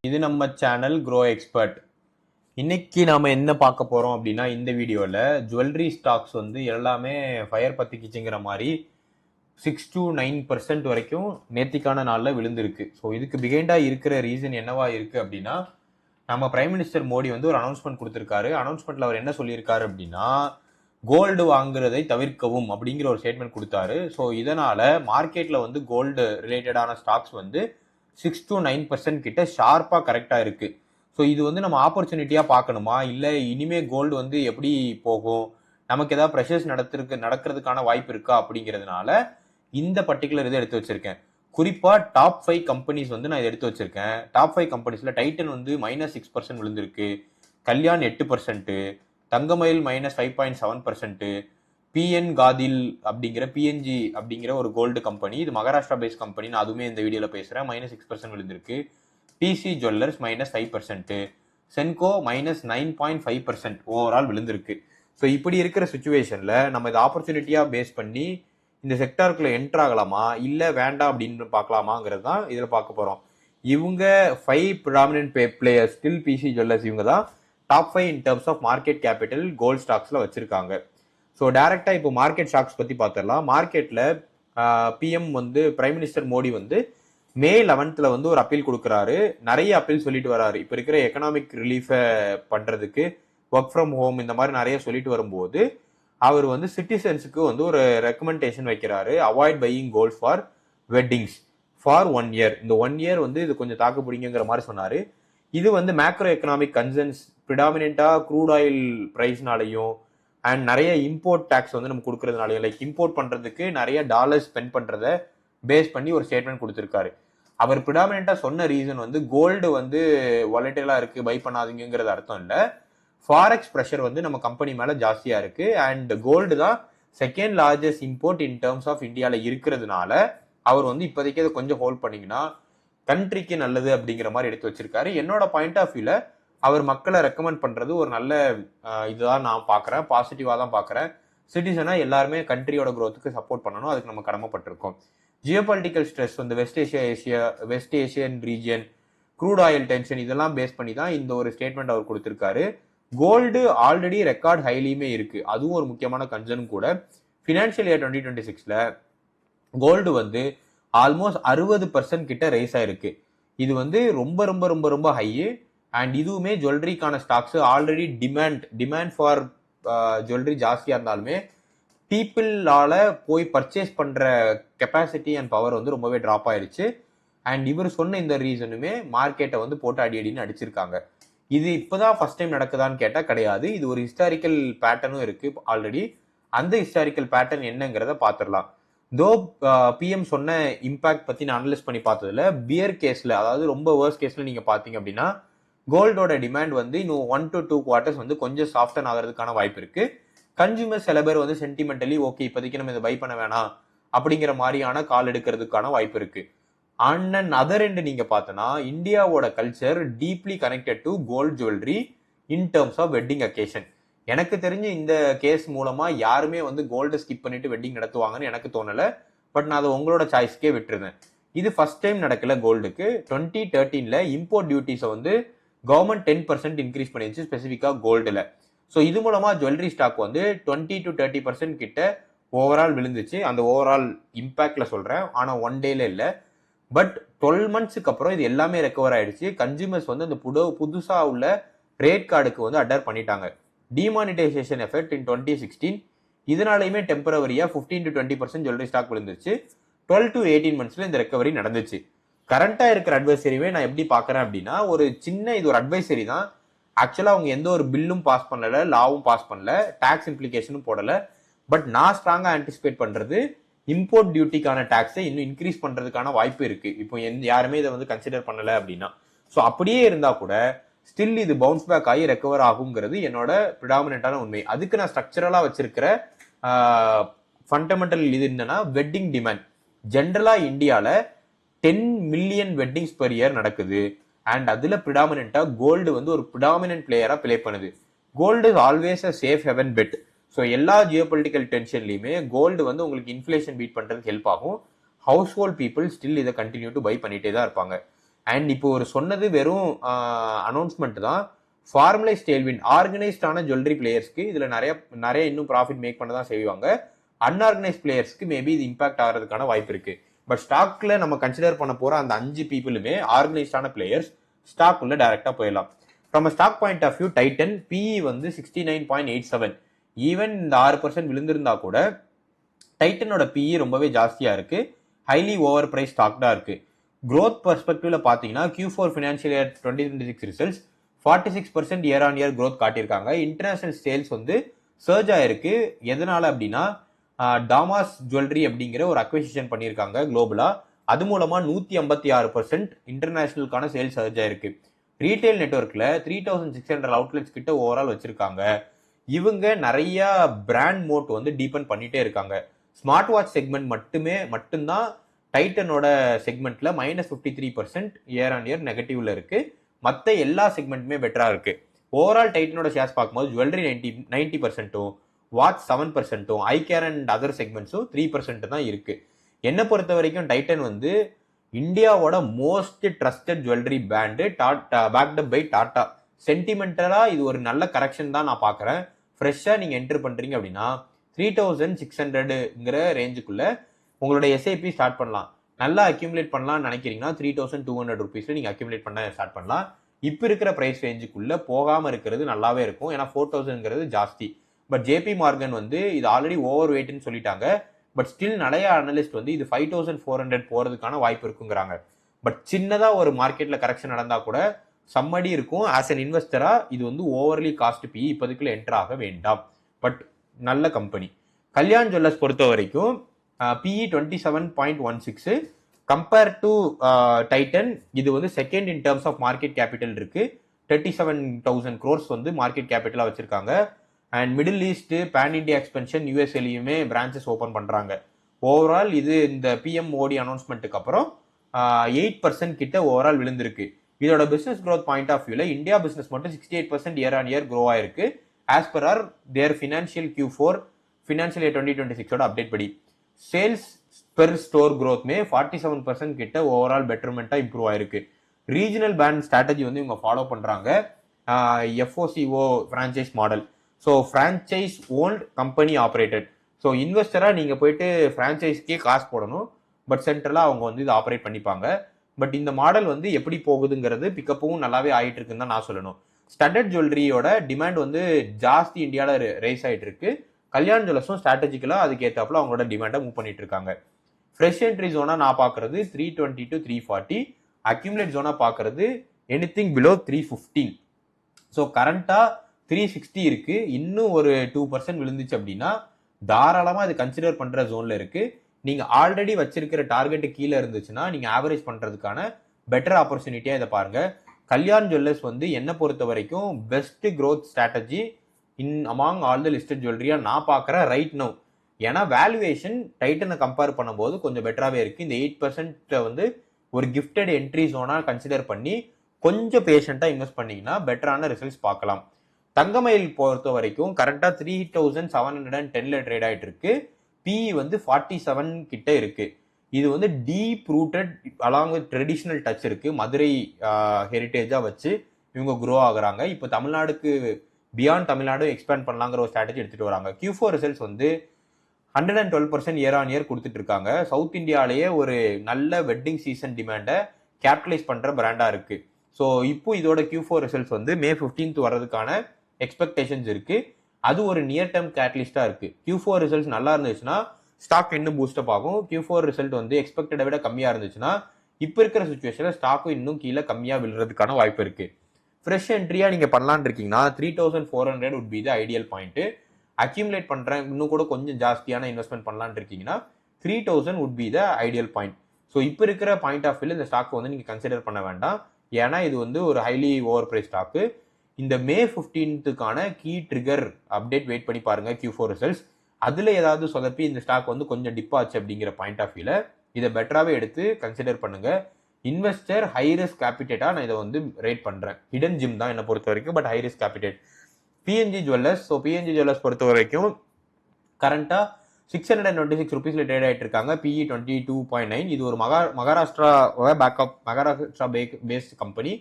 இது நம்ம channel grow expert. இன்னைக்கு நாம என்ன பார்க்க போறோம் அப்படின்னா, இந்த வீடியோல ஜுவல்லரி ஸ்டாக்ஸ் வந்து எல்லாமே ஃபயர் பத்திக்கிச்சுங்கிற மாதிரி 6 to 9% வரைக்கும் நேத்திக்கான நாள்ல விழுந்திருக்கு. ஸோ இதுக்கு பிகைண்டா இருக்கிற ரீசன் என்னவா இருக்கு அப்படின்னா, நம்ம பிரைம் மினிஸ்டர் மோடி வந்து ஒரு அனௌன்ஸ்மெண்ட் கொடுத்திருக்காரு. அனௌன்ஸ்மெண்ட்ல அவர் என்ன சொல்லியிருக்காரு அப்படின்னா, கோல்டு வாங்குறதை தவிர்க்கவும் அப்படிங்கிற ஒரு ஸ்டேட்மெண்ட் கொடுத்தாரு. ஸோ இதனால மார்க்கெட்ல வந்து கோல்டு ரிலேட்டடான ஸ்டாக்ஸ் வந்து 6 to 9% கிட்ட ஷார்ப்பா கரெக்டா இருக்கு. ஸோ இது வந்து நம்ம ஆப்பர்ச்சுனிட்டியா பார்க்கணுமா, இல்லை இனிமே கோல்டு வந்து எப்படி போகும், நமக்கு ஏதாவது ப்ரெஷர்ஸ் நடக்கிறதுக்கான வாய்ப்பு இருக்கா அப்படிங்கிறதுனால இந்த பர்டிகுலர் இதை எடுத்து வச்சிருக்கேன். குறிப்பா டாப் 5 கம்பெனிஸ் வந்து நான் எடுத்து வச்சிருக்கேன். டாப் 5 கம்பெனிஸ்ல டைட்டன் வந்து -6% விழுந்திருக்கு, கல்யாண் 8%, தங்கமயில் -5.7%, பிஎன் காதில் அப்படிங்கிற பிஎன்ஜி அப்படிங்கிற ஒரு கோல்டு கம்பெனி, இது மகாராஷ்டிரா பேஸ்ட் கம்பெனி, நான் அதுவுமே இந்த வீடியோல பேசுறேன், -6% விழுந்திருக்கு. பிசி ஜுவல்லர்ஸ் -5%, சென்கோ -9.5% ஓவரால் விழுந்திருக்கு. ஸோ இப்படி இருக்கிற சுச்சுவேஷன்ல நம்ம இதை ஆப்பர்ச்சுனிட்டியா பேஸ் பண்ணி இந்த செக்டாருக்குள்ள என்டர் ஆகலாமா இல்ல வேண்டாம் அப்படின்னு பார்க்கலாமாங்கிறது தான் இதில் பார்க்க போறோம். இவங்க 5 predominant players still PC jewellers இவங்க தான் top 5 in terms of market capital gold ஸ்டாக்ஸ்ல வச்சிருக்காங்க. ஸோ டைரக்டா இப்போ மார்க்கெட் ஸ்டாக்ஸ் பத்தி பார்த்துடலாம். மார்க்கெட்ல பிஎம் வந்து பிரைம் மினிஸ்டர் மோடி வந்து மே 11th வந்து ஒரு அப்பீல் கொடுக்குறாரு. நிறைய அப்பீல் சொல்லிட்டு வராரு. இப்போ இருக்கிற எக்கனாமிக் ரிலீஃபை பண்றதுக்கு, ஒர்க் ஃப்ரம் ஹோம் இந்த மாதிரி நிறைய சொல்லிட்டு வரும்போது அவர் வந்து சிட்டிசன்ஸுக்கு வந்து ஒரு ரெக்கமெண்டேஷன் வைக்கிறாரு. Avoid buying gold for weddings for 1 year. இந்த 1 year வந்து இது கொஞ்சம் தாக்கு பிடிங்கிற மாதிரி சொன்னாரு. இது வந்து மேக்ரோ எக்கனாமிக் கன்சர்ன்ஸ் ப்ரிடாமினா க்ரூட் ஆயில் பிரைஸ்னாலையும் அண்ட் நிறைய இம்போர்ட் டேக்ஸ் வந்து நம்ம கொடுக்கறதுனாலையும், லைக் இம்போர்ட் பண்றதுக்கு நிறைய டாலர்ஸ் ஸ்பெண்ட் பண்றத பேஸ் பண்ணி ஒரு ஸ்டேட்மெண்ட் கொடுத்திருக்காரு. அவர் ப்ரிடாமினா சொன்ன ரீசன் வந்து கோல்டு வந்து வாலட்டைலா இருக்கு, பை பண்ணாதீங்கிறது அர்த்தம் இல்லை. ஃபாரெக்ஸ் ப்ரெஷர் வந்து நம்ம கம்பெனி மேல ஜாஸ்தியா இருக்கு அண்ட் கோல்டு தான் second largest import in terms of இந்தியால இருக்கிறதுனால அவர் வந்து இப்போதைக்கு அதை கொஞ்சம் ஹோல்ட் பண்ணீங்கன்னா கண்ட்ரிக்கு நல்லது அப்படிங்கிற மாதிரி எடுத்து வச்சிருக்காரு. என்னோட பாயிண்ட் ஆஃப் வியூல அவர் மக்களை ரெக்கமெண்ட் பண்றது ஒரு நல்ல இதுதான் நான் பாக்குறேன், பாசிட்டிவா தான் பாக்குறேன். சிட்டிசனா எல்லாருமே கண்ட்ரியோட க்ரோத்துக்கு சப்போர்ட் பண்ணணும், அதுக்கு நம்ம கடமைப்பட்டிருக்கோம். ஜியோபாலிட்டிக்கல் ஸ்ட்ரெஸ் வந்து west Asian region, crude oil tension இதெல்லாம் பேஸ் பண்ணி தான் இந்த ஒரு ஸ்டேட்மெண்ட் அவர் கொடுத்திருக்காரு. கோல்டு ஆல்ரெடி ரெக்கார்ட் ஹைலியுமே இருக்கு, அதுவும் ஒரு முக்கியமான கன்சர்ன் கூட. ஃபினான்ஷியல் இயர் 2026ல கோல்டு வந்து ஆல்மோஸ்ட் 60% கிட்ட ரைஸ் ஆயிருக்கு. இது வந்து ரொம்ப ரொம்ப ரொம்ப ரொம்ப ஹை. அண்ட் இதுவுமே ஜுவல்லரிக்கான stocks already demand for jewellery ஜாஸ்தியா இருந்தாலுமே பீப்புளால போய் பர்ச்சேஸ் பண்ற கெப்பாசிட்டி அண்ட் பவர் வந்து ரொம்பவே டிராப் ஆயிருச்சு. அண்ட் இவர் சொன்ன இந்த ரீசனுமே மார்க்கெட்டை வந்து போட்டு அடின்னு அடிச்சிருக்காங்க. இது இப்பதான் ஃபர்ஸ்ட் டைம் நடக்குதான்னு கேட்டா கிடையாது, இது ஒரு ஹிஸ்டாரிக்கல் பேட்டர்னும் இருக்கு ஆல்ரெடி. அந்த ஹிஸ்டாரிக்கல் பேட்டர்ன் என்னங்கிறத பாத்துடலாம். தோ பிஎம் சொன்ன இம்பாக்ட் பத்தி நான் அனலைஸ் பண்ணி பார்த்ததுல பியர் கேஸ்ல, அதாவது ரொம்ப வேர்ஸ்ட் கேஸ்ல நீங்க பாத்தீங்க அப்படின்னா கோல்டோட டிமாண்ட் வந்து இன்னும் 1 to 2 quarters வந்து கொஞ்சம் சாஃப்டன் ஆகிறதுக்கான வாய்ப்பு இருக்கு. கன்சூமர் சில பேர் வந்து சென்டிமெண்டலி ஓகே இப்போதைக்கு நம்ம இதை பை பண்ண வேணாம் அப்படிங்கிற மாதிரியான கால் எடுக்கிறதுக்கான வாய்ப்பு இருக்கு. அண்ட் அதர் எண்ட் நீங்க பார்த்தனா இந்தியாவோட culture deeply connected to gold jewellery in terms of wedding occasion. எனக்கு தெரிஞ்சு இந்த கேஸ் மூலமா யாருமே வந்து கோல்டை ஸ்கிப் பண்ணிட்டு வெட்டிங் நடத்துவாங்கன்னு எனக்கு தோணல. பட் நான் அதை உங்களோட சாய்ஸ்க்கே விட்டுருந்தேன். இது ஃபர்ஸ்ட் டைம் நடக்கல கோல்டுக்கு. 2013ல இம்போர்ட் டியூட்டிஸை வந்து கவர்மெண்ட் 10% இன்க்ரீஸ் பண்ணிருச்சு ஸ்பெசிஃபிக்கா கோல்டுல. ஸோ இது மூலமா ஜுவல்லரி ஸ்டாக் வந்து 20 to 30% கிட்ட ஓவரால் விழுந்துச்சு. அந்த ஓவரால் இம்பாக்ட்ல சொல்றேன், ஆனா 1 dayல இல்லை. பட் 12 monthsக்கு அப்புறம் இது எல்லாமே ரெக்கவர் ஆயிடுச்சு. கன்சூமர்ஸ் வந்து அந்த புதுசா உள்ள ரேட் கார்டுக்கு வந்து அடாப்ட் பண்ணிட்டாங்க. டிமானிட்டைசேஷன் எஃபெக்ட் இன் 2016 இதனாலையுமே டெம்பரவரியா 15 to 20% ஜுவல்லரி ஸ்டாக் விழுந்துச்சு. 12 to 18 monthsல இந்த ரெக்கவரி நடந்துச்சு. கரண்டா இருக்கிற அட்வைசரிவே நான் எப்படி பாக்குறேன் அப்படின்னா, ஒரு சின்ன இது ஒரு அட்வைசரி தான். ஆக்சுவலா அவங்க எந்த ஒரு பில்லும் பாஸ் பண்ணல, லாவும் பாஸ் பண்ணல, டாக்ஸ் இம்ப்ளிகேஷனும் போடல. பட் நான் ஸ்ட்ராங்கா ஆன்டிசிபேட் பண்றது இம்போர்ட் டியூட்டிக்கான டாக்ஸை இன்னும் இன்க்ரீஸ் பண்றதுக்கான வாய்ப்பு இருக்கு. இப்போ யாருமே இதை வந்து கன்சிடர் பண்ணல அப்படின்னா. ஸோ அப்படியே இருந்தா கூட ஸ்டில் இது பவுன்ஸ் பேக் ஆகி ரெக்கவர் ஆகுங்கிறது என்னோட ப்ரிடாமினான உண்மை. அதுக்கு நான் ஸ்ட்ரக்சரலா வச்சிருக்கிற ஃபண்டமெண்டல் இது என்னன்னா, வெட்டிங் டிமாண்ட் ஜென்ரலா இந்தியால 10 million வெட்டிங்ஸ் பெர் இயர் நடக்குது. அண்ட் அதுல ப்ரிடாமினா கோல்டு வந்து ஒரு ப்ரிடாமினன்ட் பிளேயரா பிளே பண்ணுது. Gold is always a safe haven bet. So எல்லா ஜியோபொலிட்டிக்கல் டென்ஷன்லையுமே கோல்டு வந்து உங்களுக்கு இன்ஃபிளேஷன் பீட் பண்றதுக்கு ஹெல்ப் ஆகும். ஹவுஸ் ஹோல்ட் பீப்புள் ஸ்டில் இதை கண்டினியூ டு பை பண்ணிட்டே தான் இருப்பாங்க. அண்ட் இப்போ ஒரு சொன்னது வெறும் அனௌன்ஸ்மெண்ட் தான். ஃபார்மலைஸ் டெயில்வின் ஆர்கனைஸ்டான ஜுவல்லரி பிளேயர்ஸ்க்கு இதுல நிறைய நிறைய இன்னும் ப்ராஃபிட் மேக் பண்ண தான் செய்வாங்க. அன்ஆர்கனைஸ் பிளேயர்ஸ்க்கு மேபி இது இம்பாக்ட் ஆகிறதுக்கான வாய்ப்பு இருக்கு. பட் ஸ்டாக்ல நம்ம கன்சிடர் பண்ண போற அந்த 5 பீப்புளுமே ஆர்கனைஸ்டான பிளேயர்ஸ், ஸ்டாக் உள்ள டைரக்டா போயிடலாம். From stock point of view Titan PE வந்து 69.87. ஈவன் இந்த 6% விழுந்திருந்தா கூட டைட்டனோட பிஇ ரொம்பவே ஜாஸ்தியா இருக்கு. ஹைலி ஓவர் பிரைஸ் ஸ்டாக்டா இருக்கு. growth பெர்ஸ்பெக்டிவ்ல பாத்தீங்கன்னா Q4 financial year 2026 results 46% year on year growth காட்டியிருக்காங்க. இன்டர்நேஷனல் சேல்ஸ் வந்து சர்ஜ் ஆயிருக்கு. எதனால அப்படின்னா டாமாஸ் ஜுவல்லரி அப்படிங்கிற ஒரு அக்விசிஷன் பண்ணியிருக்காங்க குளோபலா. அது மூலமா 156% இன்டர்நேஷனலுக்கான சேல்ஸ் சர்ஜ் ஆயிருக்கு. ரீட்டைல் நெட்வொர்க்ல 3600 அவுட்லெட்ஸ் கிட்ட ஓவரால் வச்சிருக்காங்க. இவங்க நிறைய பிராண்ட் மோட் வந்து டீபன் பண்ணிட்டே இருக்காங்க. ஸ்மார்ட் வாட்ச் செக்மெண்ட் மட்டும்தான் டைட்டனோட செக்மெண்ட்ல -53% இயர் ஆன் இயர் நெகட்டிவ்ல இருக்கு. மற்ற எல்லா செக்மெண்ட்டுமே பெட்டரா இருக்கு. ஓவரால் டைட்டனோட ஷேர்ஸ் பார்க்கும்போது jewellery 90%, watch 7%, eye care and other செக்மெண்ட்ஸும் 3% தான் இருக்கு. என்னை பொறுத்த வரைக்கும் டைட்டன் வந்து இந்தியாவோட most trusted jewellery brand, backed up by Tata. சென்டிமெண்டலா இது ஒரு நல்ல கரெக்ஷன் தான் நான் பாக்குறேன். ஃப்ரெஷ்ஷா நீங்க என்டர் பண்றீங்க அப்படின்னா 3600ங்கிற ரேஞ்சுக்குள்ள உங்களோட எஸ்ஐபி ஸ்டார்ட் பண்ணலாம். நல்லா அக்யூமுலேட் பண்ணலாம்னு நினைக்கிறீங்கன்னா 3200 ருபீஸ்ல நீங்க அக்யூமுலேட் பண்ண ஸ்டார்ட் பண்ணலாம். இப்ப இருக்கிற பிரைஸ் ரேஞ்சுக்குள்ள போகாம இருக்கிறது நல்லாவே இருக்கும். ஏன்னா 4000ங்கிறது ஜாஸ்தி. பட் ஜேபி மார்கன் வந்து இது ஆல்ரெடி ஓவர் வெயிட்னு சொல்லிட்டாங்க. பட் ஸ்டில் நிறைய அனலிஸ்ட் வந்து இது 5400 போறதுக்கான வாய்ப்பு இருக்குங்கிறாங்க. பட் சின்னதா ஒரு மார்க்கெட்ல கரெக்ஷன் நடந்தா கூட சம்மடி இருக்கும். ஆஸ் அன் இன்வெஸ்டரா இது வந்து ஓவர்லி காஸ்ட் பி, இப்போதைக்குள்ள என்டர் ஆக வேண்டாம். பட் நல்ல கம்பெனி. கல்யாண் ஜுவல்லர்ஸ் பொறுத்த வரைக்கும் பிஇ 27.16 கம்பேர் டு டைட்டன். இது வந்து second in terms of market capital இருக்கு. 37,000 crores வந்து மார்க்கெட் கேபிட்டலா வச்சிருக்காங்க. And middle east, pan India expansion, யூஎஸ்ஏலையுமே பிரான்ச்சஸ் ஓபன் பண்றாங்க. ஓவரால் இது இந்த பிஎம் மோடி அனௌன்ஸ்மெண்ட்டுக்கு அப்புறம் 8% கிட்ட ஓவரால் விழுந்திருக்கு. இதோட பிசினஸ் growth பாயிண்ட் ஆஃப் வியூல இந்தியா பிசினஸ் மட்டும் 68% இயர் ஆன் இயர் க்ரோ ஆயிருக்கு. As per our their financial Q4 financial year 2026 update படி சேல்ஸ் பெர் ஸ்டோர் growthமே 47% கிட்ட ஓவரால் பெட்டர்மெண்டா இம்ப்ரூவ் ஆயிருக்கு. ரீஜனல் பேண்ட் ஸ்ட்ராட்டஜி வந்து இவங்க ஃபாலோ பண்றாங்க. FOCO franchise model. So franchise owned company operated. So இன்வெஸ்டரா நீங்க போயிட்டு ஃப்ரான்ச்சைஸ்க்கே காசு போடணும். பட் சென்ட்ரலா அவங்க வந்து இது ஆப்ரேட் பண்ணிப்பாங்க. பட் இந்த மாடல் வந்து எப்படி போகுதுங்கிறது பிக்கப்பும் நல்லாவே ஆயிட்டு இருக்குன்னு தான் நான் சொல்லணும். ஸ்டட்டட் ஜுவல்லரியோட டிமாண்ட் வந்து ஜாஸ்தி இந்தியாவில் ரேஸ் ஆயிட்டு இருக்கு. கல்யாண் ஜுவல்லர்ஸும் ஸ்ட்ராட்டஜிக்கலா அதுக்கு ஏற்றாப்புல அவங்களோட டிமாண்டை மூவ் பண்ணிட்டு இருக்காங்க. ஃப்ரெஷ் என்ட்ரி ஜோனா நான் பாக்குறது 320 to 340. அக்யூமுலேட் ஜோனா பாக்குறது எனிதிங் பிலோ 315. ஸோ கரண்டா 360 இருக்கு. இன்னும் ஒரு 2% விழுந்துச்சு அப்படின்னா தாராளமா இது கன்சிடர் பண்ற ஜோன்ல இருக்கு. நீங்க ஆல்ரெடி வச்சிருக்கிற டார்கெட் கீழே இருந்துச்சுன்னா நீங்க ஆவரேஜ் பண்றதுக்கான பெட்டர் ஆப்பர்ச்சுனிட்டியா இதை பாருங்க. கல்யாண் ஜுவல்லர்ஸ் வந்து என்ன பொறுத்த வரைக்கும் best growth strategy in among all the listed ஜுவல்லரியா நான் பாக்குறேன் ரைட் நவ். ஏன்னா வேல்யூவேஷன் டைட்டனை கம்பேர் பண்ணும்போது கொஞ்சம் பெட்டராகவே இருக்கு. இந்த 8% வந்து ஒரு கிஃப்டட் என்ட்ரி ஜோனா கன்சிடர் பண்ணி கொஞ்சம் பேஷண்டா இன்வெஸ்ட் பண்ணீங்கன்னா பெட்டரான ரிசல்ட்ஸ் பார்க்கலாம். தங்கமயில் பொறுத்த வரைக்கும் கரெக்டா 3710ல ட்ரேட் ஆயிட்டு இருக்கு. பிஇ வந்து 47 கிட்ட இருக்கு. இது வந்து deep rooted along with traditional touch இருக்கு. மதுரை ஹெரிட்டேஜா வச்சு இவங்க க்ரோ ஆகுறாங்க. இப்போ தமிழ்நாடுக்கு பியாண்ட் தமிழ்நாடு எக்ஸ்பேண்ட் பண்ணலாங்கிற ஒரு ஸ்ட்ராட்டஜி எடுத்துட்டு வராங்க. Q4 ரிசல்ட்ஸ் வந்து 112% இயர் ஆன் இயர் கொடுத்துட்டு இருக்காங்க. சவுத் இந்தியாலேயே ஒரு நல்ல வெட்டிங் சீசன் டிமாண்டை கேபிட்டலைஸ் பண்ற பிராண்டா இருக்கு. ஸோ இப்போ இதோட Q4 ரிசல்ட்ஸ் வந்து May 15th வர்றதுக்கான எக்ஸ்பெக்டேஷன்ஸ் இருக்கு. அது ஒரு நியர் டேர்ம் கேட்டலிஸ்டா இருக்கு. Q4 ரிசல்ட்ஸ் நல்லா இருந்துச்சுன்னா ஸ்டாக் இன்னும் பூஸ்டப் ஆகும். Q4 ரிசல்ட் வந்து எக்ஸ்பெக்டடை விட கம்மியா இருந்துச்சுன்னா இப்ப இருக்கிற சுச்சுவேஷன்ல ஸ்டாக்கும் இன்னும் கீழே கம்மியா விழுறதுக்கான வாய்ப்பு இருக்கு. ஃப்ரெஷ் என்ட்ரியா நீங்க பண்ணலான்னு இருக்கீங்கன்னா 3400 would be the ideal point. Accumulate பண்றேன் இன்னும் கூட கொஞ்சம் ஜாஸ்தியான இன்வெஸ்ட்மெண்ட் பண்ணலான்னு இருக்கீங்கன்னா 3000 would be the ideal point. So இப்போ இருக்கிற பாயிண்ட் ஆஃப் வியூல இந்த ஸ்டாக் வந்து நீங்க கன்சிடர் பண்ண வேண்டாம். ஏன்னா இது வந்து ஒரு ஹைலி ஓவர் பிரைஸ் ஸ்டாக்கு. இந்த May 15க்கான கீ ட்ரிகர் அப்டேட் வெயிட் பண்ணி பாருங்க. Q4 ரிசல்ட்ஸ் அதுல ஏதாவது சொதப்பி இந்த ஸ்டாக் வந்து கொஞ்சம் டிப் ஆச்சு அப்படிங்கிற பாயிண்ட் ஆஃப் வியூல இதை பெட்டராகவே எடுத்து கன்சிடர் பண்ணுங்க. இன்வெஸ்டர் ஹை ரிஸ்க் கேபிட்டேட்டா நான் இதை வந்து ரேட் பண்றேன். ஹிடன் ஜிம் தான் என்ன பொறுத்த வரைக்கும், but high risk capitated. PNG jewellers. So PNG jewellers பொறுத்த வரைக்கும் கரண்டா 626 rupeesல ட்ரேட் ஆயிட்டு இருக்காங்க. PE 22.9. இது ஒரு Maharashtra based company.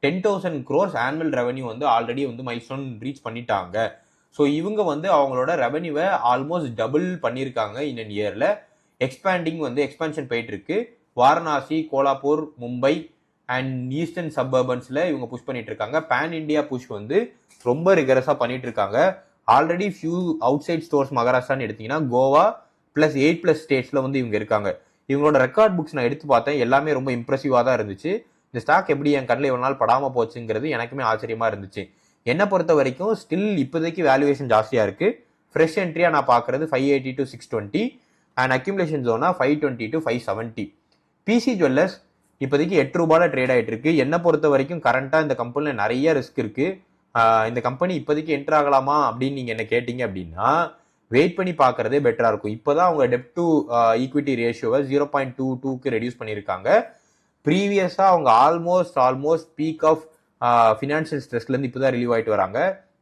10,000 crores annual revenue வந்து ஆல்ரெடி வந்து மைல்ஸ்டோன் ரீச் பண்ணிட்டாங்க. ஸோ இவங்க வந்து அவங்களோட ரெவன்யூவை ஆல்மோஸ்ட் டபுள் பண்ணியிருக்காங்க இன் இயர்ல. எக்ஸ்பேன்ஷன் போயிட்டு இருக்கு. வாரணாசி, கோலாப்பூர், மும்பை அண்ட் ஈஸ்டர்ன் சப்பர்பன்ஸ்ல இவங்க புஷ் பண்ணிட்டு இருக்காங்க. பேன் இண்டியா புஷ் வந்து ரொம்ப ரிகரஸா பண்ணிட்டு இருக்காங்க. Already few outside stores மகாராஷ்டிரான்னு எடுத்தீங்கன்னா கோவா பிளஸ் 8+ ஸ்டேட்ஸ்ல வந்து இவங்க இருக்காங்க. இவங்களோட ரெக்கார்ட் புக்ஸ் நான் எடுத்து பார்த்தேன். எல்லாமே ரொம்ப இம்ப்ரெசிவா தான் இருந்துச்சு. இந்த ஸ்டாக் எப்படி என் கண்ணில் இவ்வளவு நாள் படாம போச்சுங்கிறது எனக்குமே ஆச்சரியமா இருந்துச்சு. என்னை பொறுத்த வரைக்கும் ஸ்டில் இப்போதைக்கு வேல்யூவேஷன் ஜாஸ்தியா இருக்கு. ஃப்ரெஷ் என்ட்ரியா நான் பாக்குறது 580 to 620 அண்ட் அக்யூமுலேஷன் ஜோனா 520 to 570. பிசி ஜுவல்லர்ஸ் இப்போதைக்கு 8 ரூபாயில ட்ரேட் ஆயிட்டு இருக்கு. என்னை பொறுத்த வரைக்கும் கரண்டா இந்த கம்பெனில நிறைய ரிஸ்க் இருக்கு. இந்த கம்பெனி இப்போதைக்கு என்டர் ஆகலாமா அப்படின்னு நீங்க என்ன கேட்டீங்க அப்படின்னா வெயிட் பண்ணி பாக்குறதே பெட்டரா இருக்கும். இப்போதான் அவங்க டெப்ட் டு ஈக்விட்டி ரேஷியோவை 0.22க்கு ரெடியூஸ் பண்ணியிருக்காங்க. ப்ரீவியஸா அவங்க ஆல்மோஸ்ட் பீக் ஆஃப் ஃபினான்ஷியல் ஸ்ட்ரெஸ்ல இருந்து இப்போதான் ரிலீவ் ஆயிட்டு வராங்க.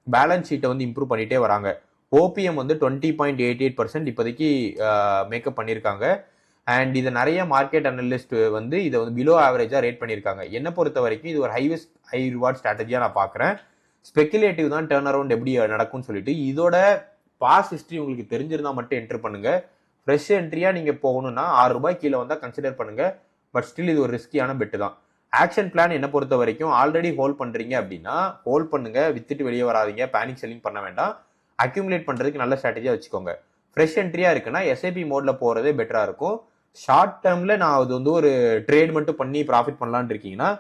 பேலன்ஸ் ஷீட்டை வந்து இம்ப்ரூவ் பண்ணிட்டே வராங்க. ஓபிஎம் வந்து 20.88% இப்போதைக்கு மேக்கப் பண்ணியிருக்காங்க. அண்ட் இதை நிறைய மார்க்கெட் அனலிஸ்ட் வந்து இதை வந்து பிலோ ஆவரேஜா ரேட் பண்ணியிருக்காங்க. என்ன பொறுத்த வரைக்கும் இது ஒரு ஹை ரிவார்ட் ஸ்ட்ராட்டஜியா நான் பாக்குறேன். ஸ்பெகுலேட்டிவ் தான் டர்ன் அரவுண்ட் எப்படி நடக்கும்னு சொல்லிட்டு இதோட பாஸ்ட் ஹிஸ்டரி உங்களுக்கு தெரிஞ்சிருந்தா மட்டும் என்டர் பண்ணுங்க. ஃப்ரெஷ் என்ட்ரியா நீங்க போகணும்னா 6 ரூபாய் கீழே வந்தா கன்சிடர் பண்ணுங்க. பட் ஸ்டில் இது ஒரு ரிஸ்கியான பெட்டு தான். ஆக்ஷன் பிளான் என்ன பொறுத்த வரைக்கும் ஆல்ரெடி ஹோல்ட் பண்றீங்க அப்படின்னா ஹோல்ட் பண்ணுங்க, வித்துட்டு வெளியே வராதீங்க, பேனிக் செல்லிங் பண்ண வேண்டாம். அக்யூமுலேட் பண்றதுக்கு நல்ல ஸ்ட்ராட்டஜியா வச்சுக்கோங்க. ஃப்ரெஷ் என்ட்ரியா இருக்குன்னா எஸ்ஐபி மோட்ல போறதே பெட்டரா இருக்கும். ஷார்ட் டேர்ம்ல நான் அது வந்து ஒரு ட்ரேட் மட்டும் பண்ணி ப்ராஃபிட் பண்ணலான்னு இருக்கீங்கன்னா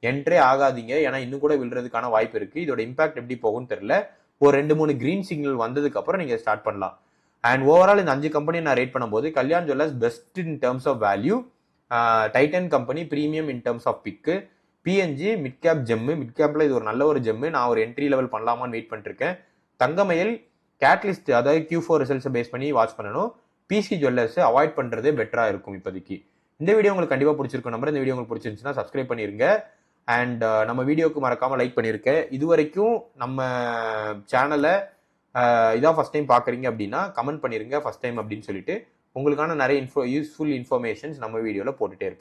என்ட்ரே ஆகாதீங்க. ஏன்னா இன்னும் கூட விழுறதுக்கான வாய்ப்பு இருக்கு. இதோட இம்பாக்ட் எப்படி போகும்னு தெரியல. ஒரு 2-3 கிரீன் சிக்னல் வந்ததுக்கு அப்புறம் நீங்க ஸ்டார்ட் பண்ணலாம். அண்ட் ஓவரால் இந்த 5 கம்பெனி நான் ரேட் பண்ணும்போது Kalyan jewellers best in terms of value, Titan company premium in terms of pick, PNG mid cap gem. Mid கேப்ல இது ஒரு நல்ல ஒரு ஜெம்மு. நான் ஒரு என்ட்ரி லெவல் பண்ணலாமான்னு வெயிட் பண்ணிட்டு இருக்கேன். தங்கமயில் கேட்லிஸ்ட், அதாவது Q4 ரிசல்ட்ஸ் பேஸ் பண்ணி வாட்ச் பண்ணணும். பிசி ஜுவல்லர்ஸ் அவாய்ட் பண்றதே பெட்டரா இருக்கும் இப்போதைக்கு. இந்த வீடியோ உங்களுக்கு கண்டிப்பா பிடிச்சிருக்கும் நம்பர். இந்த வீடியோ உங்களுக்கு பிடிச்சிருந்துச்சுன்னா சப்ஸ்கிரைப் பண்ணிருங்க. அண்ட் நம்ம வீடியோக்கு மறக்காம லைக் பண்ணிருக்கேன். இது வரைக்கும் நம்ம சேனலை இதான் ஃபர்ஸ்ட் டைம் பாக்குறீங்க அப்படின்னா கமெண்ட் பண்ணிருங்க ஃபர்ஸ்ட் டைம் அப்படின்னு சொல்லிட்டு. உங்களுக்கான நிறைய யூஸ்ஃபுல் இன்ஃபர்மேஷன்ஸ் நம்ம வீடியோல போட்டுட்டே இருப்போம்.